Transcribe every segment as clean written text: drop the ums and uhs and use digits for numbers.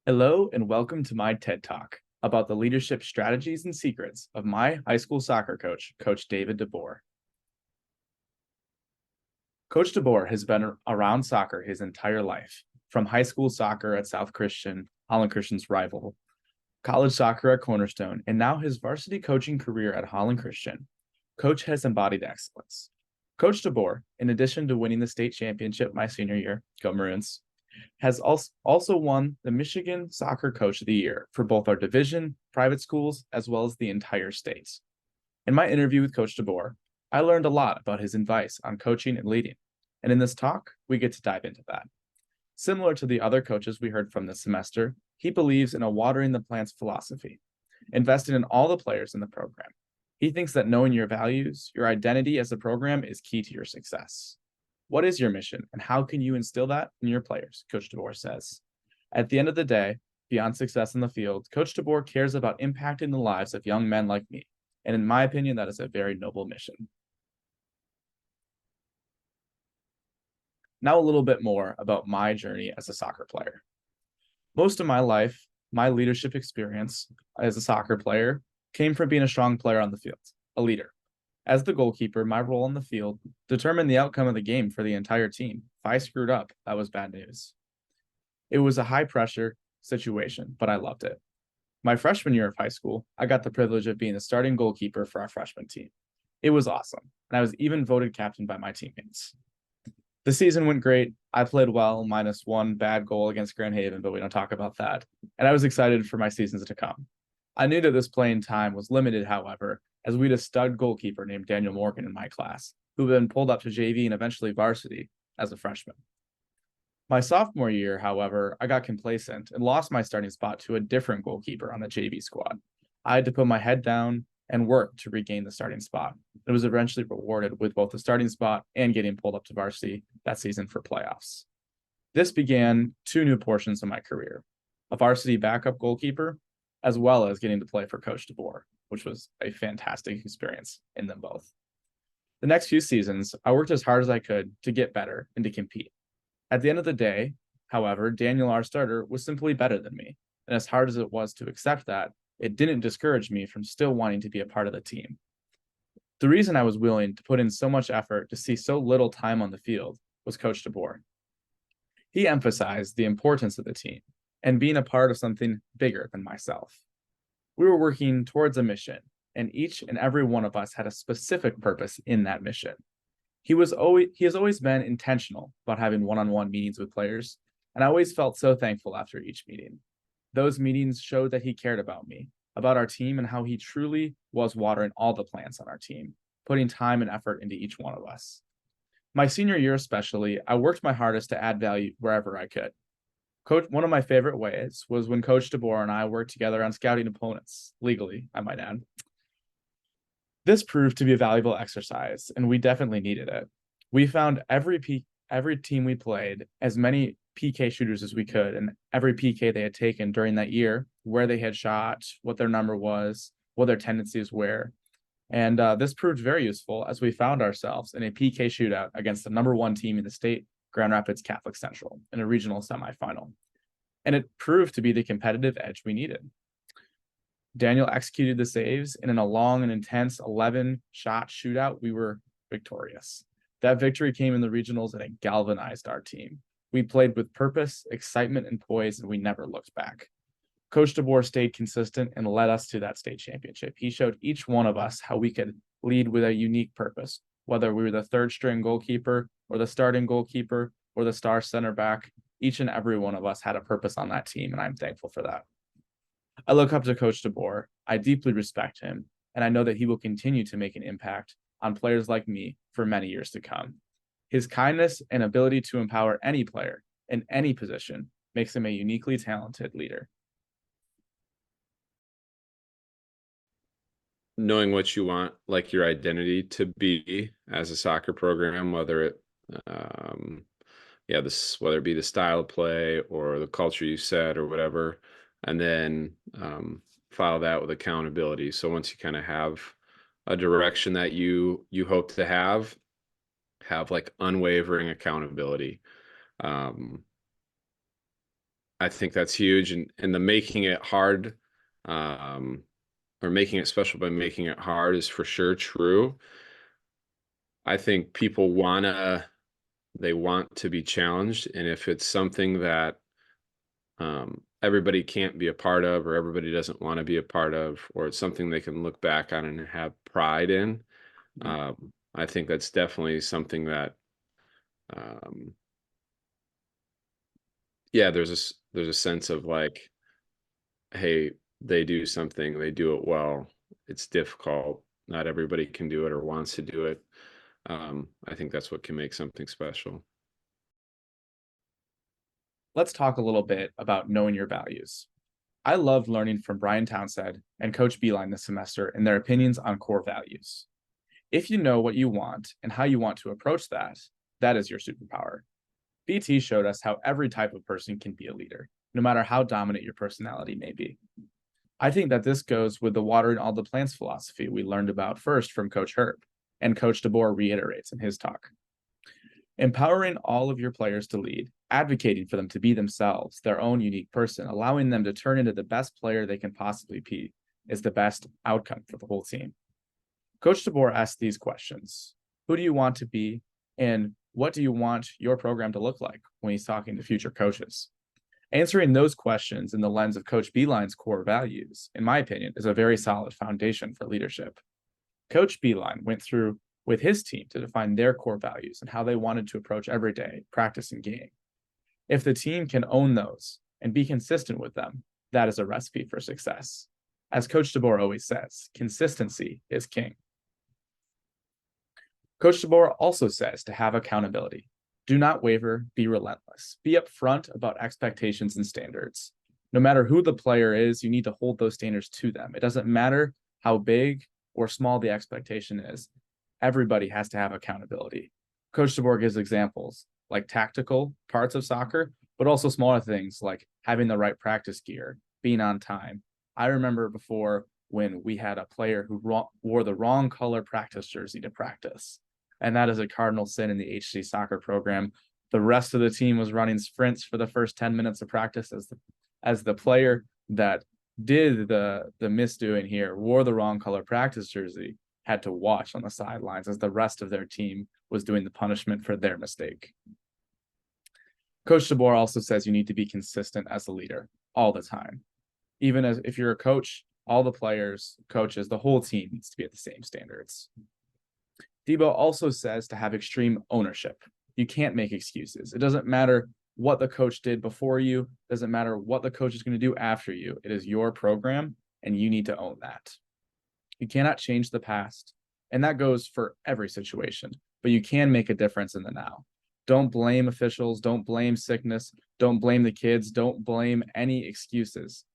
Hello and welcome to my TED Talk about the leadership strategies and secrets of my high school soccer coach, Coach David DeBoer. Coach DeBoer has been around soccer his entire life, from high school soccer at South Christian, Holland Christian's rival, college soccer at Cornerstone, and now his varsity coaching career at Holland Christian. Coach has embodied excellence. Coach DeBoer, in addition to winning the state championship my senior year, go Maroons, has also won the Michigan Soccer Coach of the Year for both our division, private schools, as well as the entire state. In my interview with Coach DeBoer, I learned a lot about his advice on coaching and leading, and in this talk, we get to dive into that. Similar to the other coaches we heard from this semester, he believes in a watering the plants philosophy, investing in all the players in the program. He thinks that knowing your values, your identity as a program is key to your success. What is your mission, and how can you instill that in your players? Coach DeBoer says. At the end of the day, beyond success in the field, Coach DeBoer cares about impacting the lives of young men like me. And in my opinion, that is a very noble mission. Now, a little bit more about my journey as a soccer player. Most of my life, my leadership experience as a soccer player came from being a strong player on the field, a leader. As the goalkeeper, my role on the field determined the outcome of the game for the entire team. If I screwed up, that was bad news. It was a high pressure situation, but I loved it. My freshman year of high school, I got the privilege of being the starting goalkeeper for our freshman team. It was awesome, and I was even voted captain by my teammates. The season went great. I played well, minus one bad goal against Grand Haven, but we don't talk about that. And I was excited for my seasons to come. I knew that this playing time was limited, however, as we had a stud goalkeeper named Daniel Morgan in my class, who then pulled up to JV and eventually varsity as a freshman. My sophomore year, however, I got complacent and lost my starting spot to a different goalkeeper on the JV squad. I had to put my head down and work to regain the starting spot. It was eventually rewarded with both the starting spot and getting pulled up to varsity that season for playoffs. This began two new portions of my career, a varsity backup goalkeeper, as well as getting to play for Coach DeBoer, which was a fantastic experience in them both. The next few seasons, I worked as hard as I could to get better and to compete. At the end of the day, however, Daniel, our starter, was simply better than me. And as hard as it was to accept that, it didn't discourage me from still wanting to be a part of the team. The reason I was willing to put in so much effort to see so little time on the field was Coach DeBoer. He emphasized the importance of the team and being a part of something bigger than myself. We were working towards a mission, and each and every one of us had a specific purpose in that mission. He has always been intentional about having one-on-one meetings with players, and I always felt so thankful after each meeting. Those meetings showed that he cared about me, about our team, and how he truly was watering all the plants on our team, putting time and effort into each one of us. My senior year especially, I worked my hardest to add value wherever I could. One of my favorite ways was when Coach DeBoer and I worked together on scouting opponents, legally, I might add. This proved to be a valuable exercise, and we definitely needed it. We found every team we played as many PK shooters as we could, and every PK they had taken during that year, where they had shot, what their number was, what their tendencies were. And this proved very useful as we found ourselves in a PK shootout against the number one team in the state, Grand Rapids Catholic Central, in a regional semifinal. And it proved to be the competitive edge we needed. Daniel executed the saves, and in a long and intense 11-shot shootout, we were victorious. That victory came in the regionals, and it galvanized our team. We played with purpose, excitement, and poise, and we never looked back. Coach DeBoer stayed consistent and led us to that state championship. He showed each one of us how we could lead with a unique purpose, whether we were the third-string goalkeeper or the starting goalkeeper or the star center back. Each and every one of us had a purpose on that team, and I'm thankful for that. I look up to Coach DeBoer. I deeply respect him, and I know that he will continue to make an impact on players like me for many years to come. His kindness and ability to empower any player in any position makes him a uniquely talented leader. Knowing what you want, like your identity to be as a soccer program, whether it, whether it be the style of play or the culture you set or whatever, and then follow that with accountability. So once you kind of have a direction that you hope to have like unwavering accountability. I think that's huge, and the making it hard, or making it special by making it hard is for sure true. I think people they want to be challenged, and if it's something that everybody can't be a part of, or everybody doesn't want to be a part of, or it's something they can look back on and have pride in, Mhm. I think that's definitely something that, um, yeah, there's a sense of like, hey, they do something, they do it well. It's difficult. Not everybody can do it or wants to do it. I think that's what can make something special. Let's talk a little bit about knowing your values. I loved learning from Brian Townsend and Coach Beeline this semester and their opinions on core values. If you know what you want and how you want to approach that, that is your superpower. BT showed us how every type of person can be a leader, no matter how dominant your personality may be. I think that this goes with the water and all the plants philosophy we learned about first from Coach Herb, and Coach DeBoer reiterates in his talk. Empowering all of your players to lead, advocating for them to be themselves, their own unique person, allowing them to turn into the best player they can possibly be is the best outcome for the whole team. Coach DeBoer asked these questions: who do you want to be, and what do you want your program to look like when he's talking to future coaches? Answering those questions in the lens of Coach Beeline's core values, in my opinion, is a very solid foundation for leadership. Coach Beeline went through with his team to define their core values and how they wanted to approach every day, practice, and game. If the team can own those and be consistent with them, that is a recipe for success. As Coach DeBoer always says, consistency is king. Coach DeBoer also says to have accountability. Do not waver, be relentless. Be upfront about expectations and standards. No matter who the player is, you need to hold those standards to them. It doesn't matter how big or small the expectation is. Everybody has to have accountability. Coach DeBoer gives examples like tactical parts of soccer, but also smaller things like having the right practice gear, being on time. I remember before when we had a player who wore the wrong color practice jersey to practice, and that is a cardinal sin in the HC soccer program. The rest of the team was running sprints for the first 10 minutes of practice as the player that did the misdoing here wore the wrong color practice jersey, had to watch on the sidelines as the rest of their team was doing the punishment for their mistake. Coach DeBoer also says you need to be consistent as a leader all the time. Even as if you're a coach, all the players, coaches, the whole team needs to be at the same standards. Debo also says to have extreme ownership. You can't make excuses. It doesn't matter what the coach did before you, it doesn't matter what the coach is going to do after you. It is your program, and you need to own that. You cannot change the past, and that goes for every situation, but you can make a difference in the now. Don't blame officials, don't blame sickness, don't blame the kids, don't blame any excuses.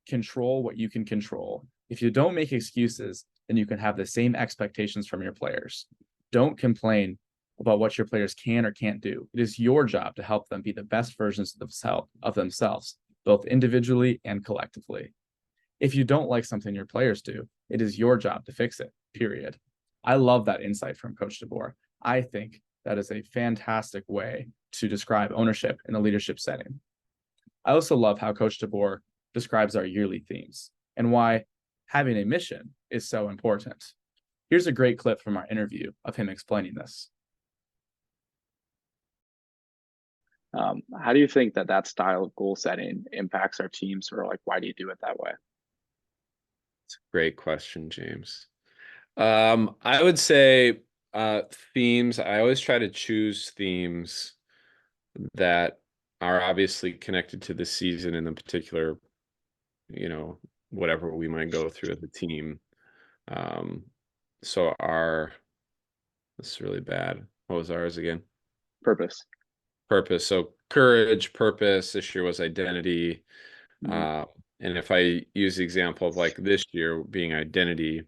Control what you can control. If you don't make excuses, then you can have the same expectations from your players. Don't complain about what your players can or can't do. It is your job to help them be the best versions of themselves, both individually and collectively. If you don't like something your players do, it is your job to fix it, period. I love that insight from Coach DeBoer. I think that is a fantastic way to describe ownership in a leadership setting. I also love how Coach DeBoer describes our yearly themes and why having a mission is so important. Here's a great clip from our interview of him explaining this. How do you think that that style of goal setting impacts our teams, or like why do you do it that way? Great question, James. I would say themes. I always try to choose themes that are obviously connected to the season and the particular, you know, whatever we might go through as a team. Um, so our This is really bad. What was ours again? Purpose. Purpose. So courage, purpose. This year was identity. Mhm. Uh, and if I use the example of like this year being identity,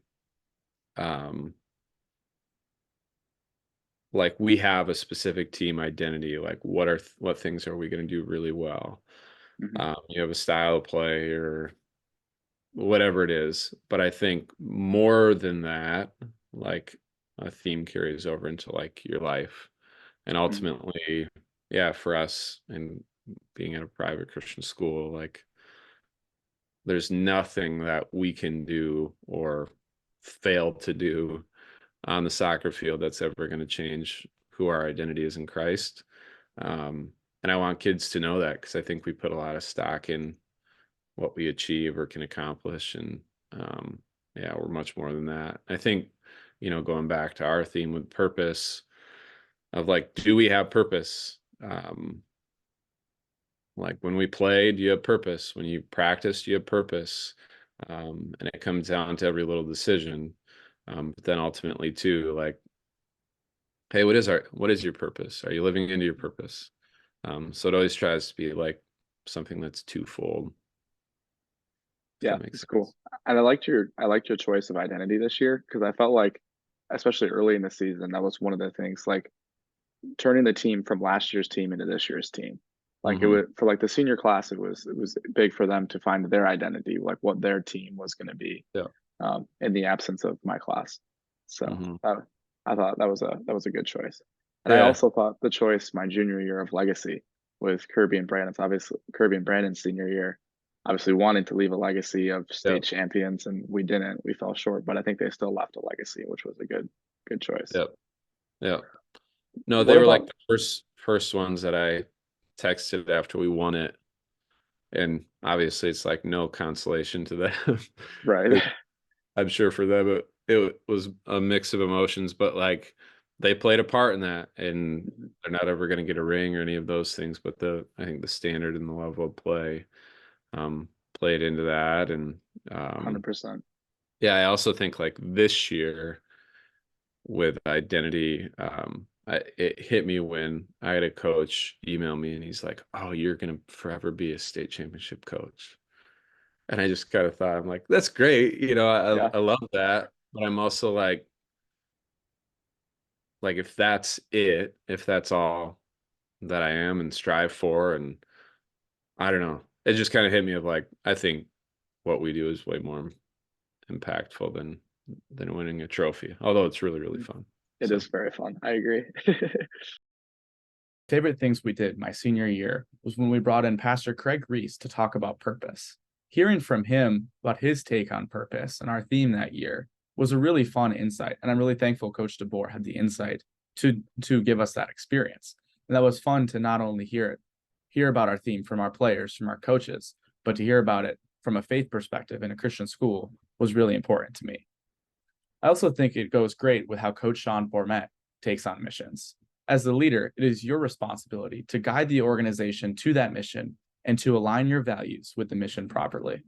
um, like we have a specific team identity. Like what things are we going to do really well? Mhm. You have a style of play or whatever it is. But I think more than that, like a theme carries over into like your life. And Mhm. ultimately, yeah, for us, and being at a private Christian school, like there's nothing that we can do or fail to do on the soccer field that's ever going to change who our identity is in Christ. And I want kids to know that, because I think we put a lot of stock in what we achieve or can accomplish. And yeah, we're much more than that. I think, going back to our theme with purpose, of like, do we have purpose? Like when we play, do you have purpose? When you practice, do you have purpose? And it comes down to every little decision. But then ultimately too, like, hey, what is your purpose? Are you living into your purpose? So it always tries to be like something that's twofold. Yeah, That makes it's sense. cool. And I liked your choice of identity this year, because I felt like, especially early in the season, that was one of the things, like turning the team from last year's team into this year's team. Like it Hmm. would, for like the senior class, it was big for them to find their identity, like what their team was going to be, Yeah. in the absence of my class. So Hmm. I thought that was a good choice. And I Yeah. also thought the choice my junior year of legacy with Kirby and Brandon's, obviously Kirby and Brandon's senior year, obviously wanting to leave a legacy of Yeah. state champions, and we didn't. We fell short, but I think they still left a legacy, which was a good choice. Yeah. Yeah. No, What they were like about the first ones that I texted after we won it. And obviously it's like no consolation to them. right? 'Cause I'm sure for them it was a mix of emotions, but like they played a part in that, and they're not ever going to get a ring or any of those things. But I think the standard and the level of play played into that. And um, 100%. yeah, I also think like this year with identity, it hit me when I had a coach email me and he's like, "Oh, you're going to forever be a state championship coach." And I just kind of thought, I'm like, that's great. Yeah, I love that. But I'm also like, if that's it, if that's all that I am and strive for, and I don't know, it just kind of hit me of like, I think what we do is way more impactful than winning a trophy, although it's really, really fun. it So, is very fun. I agree. Favorite things we did my senior year was when we brought in Pastor Craig Reese to talk about purpose. Hearing from him about his take on purpose and our theme that year was a really fun insight. And I'm really thankful Coach DeBoer had the insight to give us that experience. And that was fun to not only hear about our theme from our players, from our coaches, but to hear about it from a faith perspective in a Christian school was really important to me. I also think it goes great with how Coach Sean Bourmet takes on missions. As the leader, it is your responsibility to guide the organization to that mission and to align your values with the mission properly.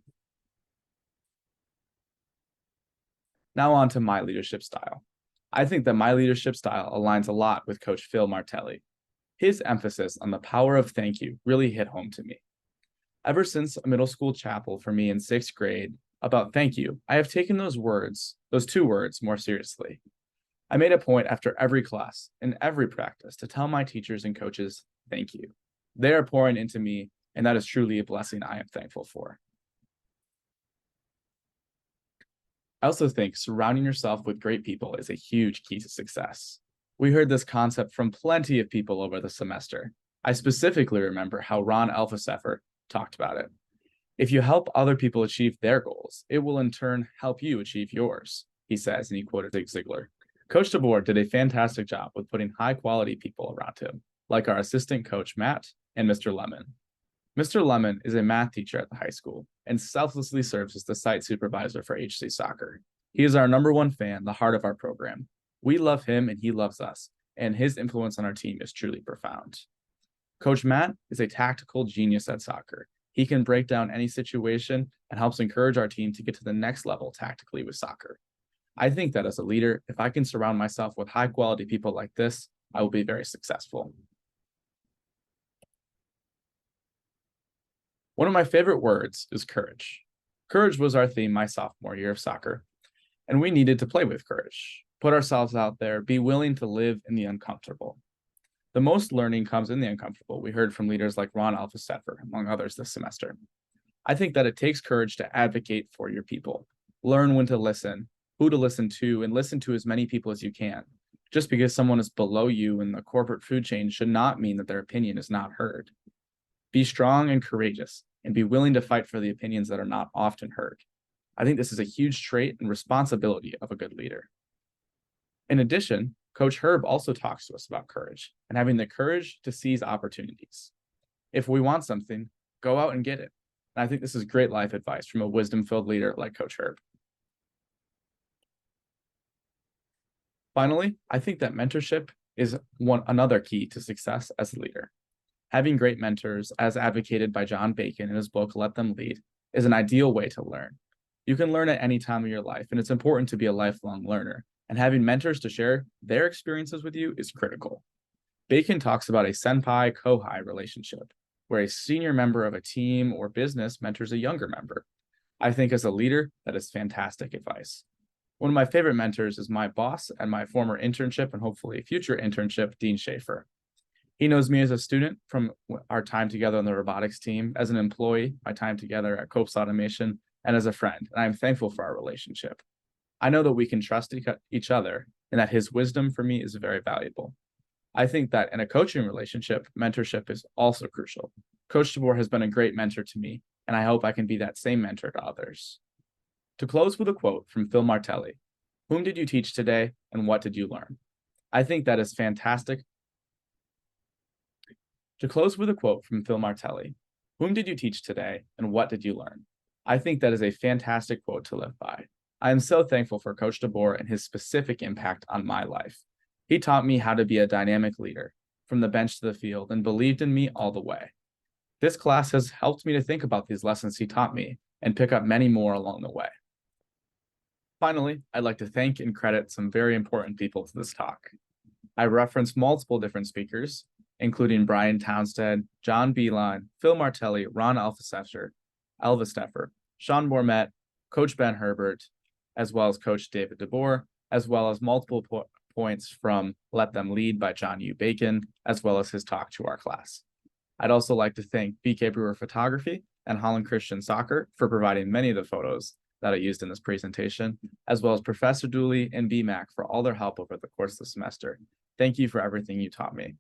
Now, on to my leadership style. I think that my leadership style aligns a lot with Coach Phil Martelli. His emphasis on the power of thank you really hit home to me. Ever since a middle school chapel for me in sixth grade about thank you, I have taken those two words, more seriously. I made a point after every class and every practice to tell my teachers and coaches, thank you. They are pouring into me, and that is truly a blessing I am thankful for. I also think surrounding yourself with great people is a huge key to success. We heard this concept from plenty of people over the semester. I specifically remember how Ron Alphaseffer talked about it. If you help other people achieve their goals, it will in turn help you achieve yours, he says, and he quoted Zig Ziglar. Coach DeBoer did a fantastic job with putting high quality people around him, like our assistant coach, Matt, and Mr. Lemon. Mr. Lemon is a math teacher at the high school and selflessly serves as the site supervisor for HC Soccer. He is our number one fan, the heart of our program. We love him and he loves us, and his influence on our team is truly profound. Coach Matt is a tactical genius at soccer. He can break down any situation and helps encourage our team to get to the next level tactically with soccer. I think that as a leader, if I can surround myself with high quality people like this, I will be very successful. One of my favorite words is courage. Courage was our theme my sophomore year of soccer, and we needed to play with courage, put ourselves out there, be willing to live in the uncomfortable. The most learning comes in the uncomfortable. We heard from leaders like Ron Alphaseffer, among others, this semester. I think that it takes courage to advocate for your people. Learn when to listen, who to listen to, and listen to as many people as you can. Just because someone is below you in the corporate food chain should not mean that their opinion is not heard. Be strong and courageous, and be willing to fight for the opinions that are not often heard. I think this is a huge trait and responsibility of a good leader. In addition, Coach Herb also talks to us about courage and having the courage to seize opportunities. If we want something, go out and get it. And I think this is great life advice from a wisdom-filled leader like Coach Herb. Finally, I think that mentorship is another key to success as a leader. Having great mentors, as advocated by John Bacon in his book, Let Them Lead, is an ideal way to learn. You can learn at any time of your life, and it's important to be a lifelong learner, and having mentors to share their experiences with you is critical. Bacon talks about a senpai-kohai relationship, where a senior member of a team or business mentors a younger member. I think as a leader, that is fantastic advice. One of my favorite mentors is my boss and my former internship and hopefully future internship, Dean Schaefer. He knows me as a student from our time together on the robotics team, as an employee, my time together at Copes Automation, and as a friend, and I'm thankful for our relationship. I know that we can trust each other and that his wisdom for me is very valuable. I think that in a coaching relationship, mentorship is also crucial. Coach DeBoer has been a great mentor to me, and I hope I can be that same mentor to others. To close with a quote from Phil Martelli, "Whom did you teach today and what did you learn?" I think that is fantastic. To close with a quote from Phil Martelli, "Whom did you teach today and what did you learn?" I think that is a fantastic quote to live by. I am so thankful for Coach DeBoer and his specific impact on my life. He taught me how to be a dynamic leader from the bench to the field and believed in me all the way. This class has helped me to think about these lessons he taught me and pick up many more along the way. Finally, I'd like to thank and credit some very important people to this talk. I referenced multiple different speakers, including Brian Townsend, John Beeline, Phil Martelli, Ron Elvesteffer, Sean Bourmet, Coach Ben Herbert, as well as Coach David DeBoer, as well as multiple points from Let Them Lead by John U. Bacon, as well as his talk to our class. I'd also like to thank BK Brewer Photography and Holland Christian Soccer for providing many of the photos that I used in this presentation, as well as Professor Dooley and BMAC for all their help over the course of the semester. Thank you for everything you taught me.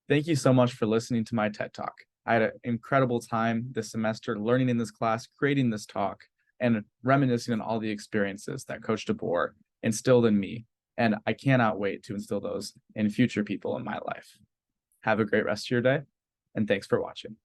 Thank you so much for listening to my TED Talk. I had an incredible time this semester learning in this class, creating this talk, and reminiscing on all the experiences that Coach DeBoer instilled in me. And I cannot wait to instill those in future people in my life. Have a great rest of your day, and thanks for watching.